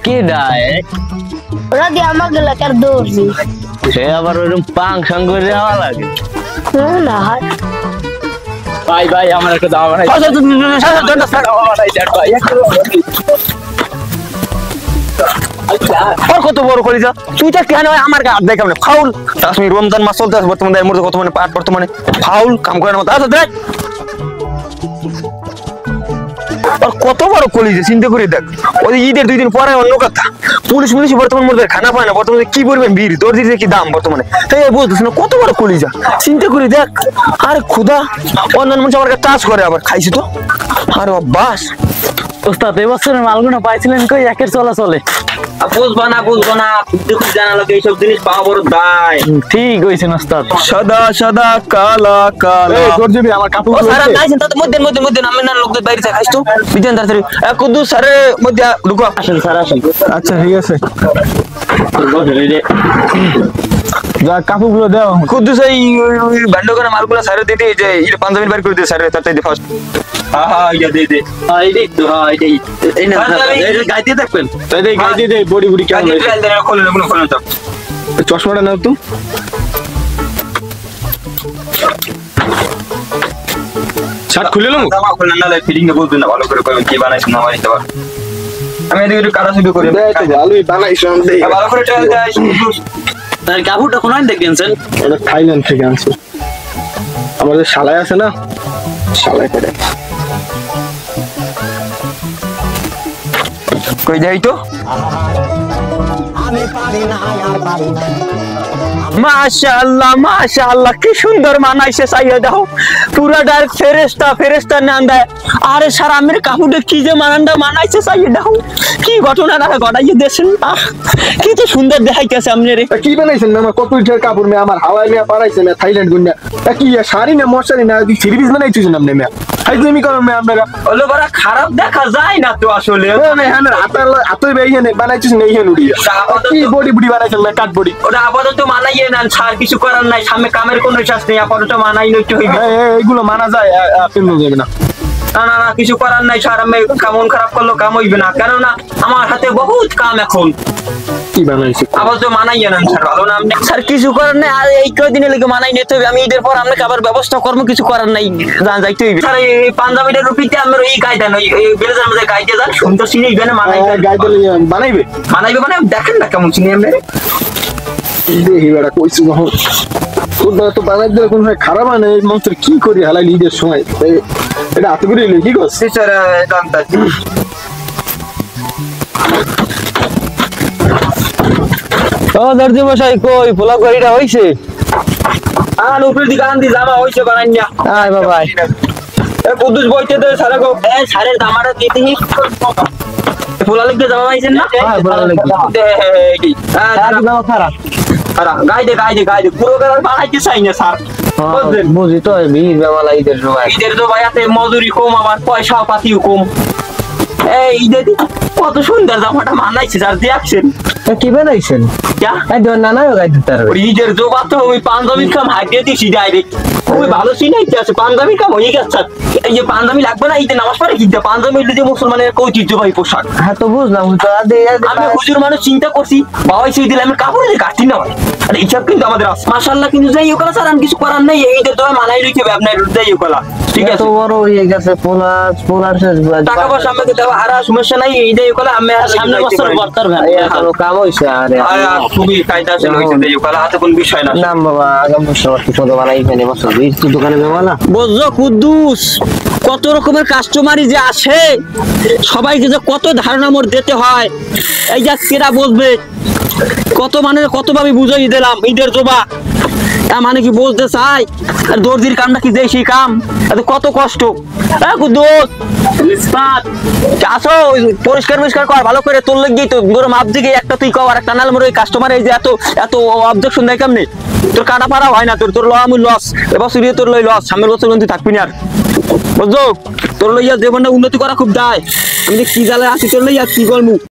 কে ডায় ওরা দিয়ে আমাকে এলাকার দৌড়ছি সে আবার ওরকম পাং সাং করে যাওয়া লাগে না হয় ভাই ভাই আমার একটা দাওয়া বানাই কত বড় করি যা তুই তো কেন আমার হাত দেখ কেমন ফাউল কাশ্মীর রমজান মাস চলতে আছে বর্তমানে মুহূর্তে বর্তমানে পাট বর্তমানে ফাউল কাম করার মতো আচ্ছা দেখ আর কত বড় কলিজে চিন্তা করে দেখ ওই ঈদের 2 দিন পরে অন্য কথা পুলিশ বর্তমান মধ্যে খানা পায় না বর্তমানে কি বলবেন বীর তোর দিতে কি দাম বর্তমানে তাই বুঝতেছ না কত বড় কলিজা চিন্তা করে দেখ আরে খুদা অন্যান্য মানুষ আমার কাছে টাচ করে আবার খাইছি তো আরে বাস ওস্তাদ এবছরের মালগুলো পাইছিলেন কই একের চলাচলে বুঝবা না খুব জানা লাগে এইসব জিনিস পাওয়া বড় দায় ঠিক হইছেন ওস্তাদ সাদা সাদা কালা কালা তোর দিবি আমার কাপড় ও সারা গাইছেন তাতে মধ্যে আমি না লোকদের বাইরে চা খাইছো বিজন তাড়াতাড়ি কুদ্দুস স্যারে মধ্যে ঢুকো আসেন স্যার আসেন আচ্ছা ঠিক আছে যা কাপড়গুলো দাও কুদ্দুস এই বান্ড করে মালগুলো স্যারে দিতে যে এই 5 মিনিট বাইরে করে দিতে স্যারে তাড়াতাড়ি ফার্স্ট হ্যাঁ ইয়া দে এই দেখ তো এই না এই গাইতে দেখবেন তাই দেই গাইতে দেই বডি কেমন হইছে খোলেন তো চশমাটা নাও তো শার্ট খুলে লও জামা খোলেন না ফিটিং এ বলবেন না ভালো করে কই কি বানাইছেন না বানাইতে পার আমি এদিকে একটু কাটা শুরু করি ভালোই বানাইছেন দেই ভালো করে ট্রায়াল দেয় তার কাপড়টা কোন আইন দেখেন এটা থাইল্যান্ড থেকে আনছে আমাদের শালাই আছে না শালাই করে কই যাই তো মাশাআল্লাহ কি সুন্দর মানাইছে চাইয়া দাও পুরা ডাইরেক্ট ফেরেশতা নাম দেয় আরে সারা আমের কাপড়ে কি যে মানাইছে চাইয়া দাও কি ঘটনা না ঘটাইয়ে দেছেন কি তো সুন্দর দেখাইতেছে আমনে রে কি বানাইছেন আমার কত ইটার কাপড় মে আমার হাওয়াই মে পারাইছে না থাইল্যান্ড গুন্না কি শাড়ি না মশারি না থ্রি পিস বানাইছেন আপনি মে হাইজমি করো মে আমরা হলো বড় খারাপ দেখা যায় না তো আসলে না হ্যাঁ আতই বেইনে বানাইছিস না ইহেন উড়িয়া কি বডি বানাইছেন না কাট বডি ওটা আপাতত মানাইয়ে না ছাড় কিছু করার নাই সামনে কামের কোনো চাষ নেই আপাতত মানাই নইতে হইবে এইগুলো মানা যায় আপনি যাবে না না কিছু করার নাই স্যার আমি কামন খারাপ করলো কাম হইবে না কেননা আমার হাতে বহুত কাম এখন কি বানাইছে আপাতত মানাইয়ে না স্যার ভালো না আপনি স্যার কিছু করার নাই আর এই কয়দিনের লেগে মানাই নিতে হবে আমি ঈদের পর আপনাকে আবার ব্যবস্থা করবো কিছু করার নাই যাইতে হইবে স্যার এই পাঞ্জাবিটার রুপিতে আমার এই গাইটা নই এই বেলেজার মধ্যে গাইতে যান সুন্দর সিনে ইবেনে মানাই গাইতে বানাইবে মানে দেখেন না কেমন সিনে আমরা দেখি বেটা কইছি যখন তোর তো বানাই দিলে কোন খারাপ হয় না এই মন্ত্র কি করি হালাই ঈদের সময় এটা হাতে করে কি করছে স্যার জানতা ও দর্জি মশাই কই পোলা করিটা হইছে আর উপর দিকে আন্দি জামা হইছে বানাই না আয় বাবা এ কুদ্দুস বইতে দে সারা গো এ সারের দামাটা দিতে হি পোলা লিখতে জামা পাইছেন না হ্যাঁ পোলা লিখতে হ্যাঁ জামা খারাপ আরে গাইদে পুরো গাড়ি বানাইতে চাই না স্যার বুঝি তো ভিড় বেলা ঈদের সময় ঈদের তো ভাইয়াতে মজুরি কম আবার পয়সা পাতিও কম এই ঈদের কত সুন্দর জামাটা মানাইছে স্যার দেখছেন কি বানাইছেন নানাও গাইতে তার ঈদের জোবা তো ওই পাঞ্জাবির কাম হাইতে দিছি ডাইরেক্ট ওই ভালো সিনাইতে আছে পাঞ্জাবির কাম হয়ে গেছে এই যে পাঞ্জাবি লাগবে না ঈদের নামাজ পড়ে কিনতে পাঞ্জাবি যে মুসলমানের ঐতিহ্যবাহী পোশাক হ্যাঁ তো বুঝলাম তো আমি হুজুর মানুষ চিন্তা করছি বাবাই সেই দিলে আমি কাপড়ে যে কাটি না হয় আর এইসব কিন্তু আমাদের মাশাআল্লাহ কিন্তু যাই ওকলা স্যার আমি কিছু করার নাই এইটা তো মানাই রেখে আপনার যাই ওকলা ঠিক আছে বড় হয়ে গেছে পোলার টাকা পয়সা আমাকে দেওয়া আর সমস্যা নাই এইটাই ওকলা আমি সামনে বছর বর্তার ভাই এখনো কাম হইছে আরে খুবই কায়দা আছে হইছে যাই ওকলা হাতে কোন বিষয় না নাম বাবা আগাম বছর ছোট বানাই ফেলে বছর এই তো দোকানে বেমালা বুঝছো কুদ্দুস কত রকমের কাস্টমারই যে আসে সবাইকে যে কত ধারণা মোর দিতে হয় এই যে কেরা বলবে কত মানে কত ভাবে বুঝাই দিলাম ঈদের জোবা মানে কি বলতে চাই আর দর্জির কামটা কি দেশি কাম কত কষ্ট কুদ্দুস আসো পরিষ্কার কর ভালো করে তোর লেগে তো ধরো মাপ দিকে একটা তুই কর একটা নাল মোর ওই কাস্টমার এই যে এত অবজেকশন দেয় কেমনি তোর কাটা পাড়া হয় না তোর লস এবার শুরু তোর লই লস সামনের বছর কিন্তু থাকবি না আর বুঝছো তোর লইয়া জীবনটা উন্নতি করা খুব দায় আমি কি জালে আসি তোর লইয়া কি করবো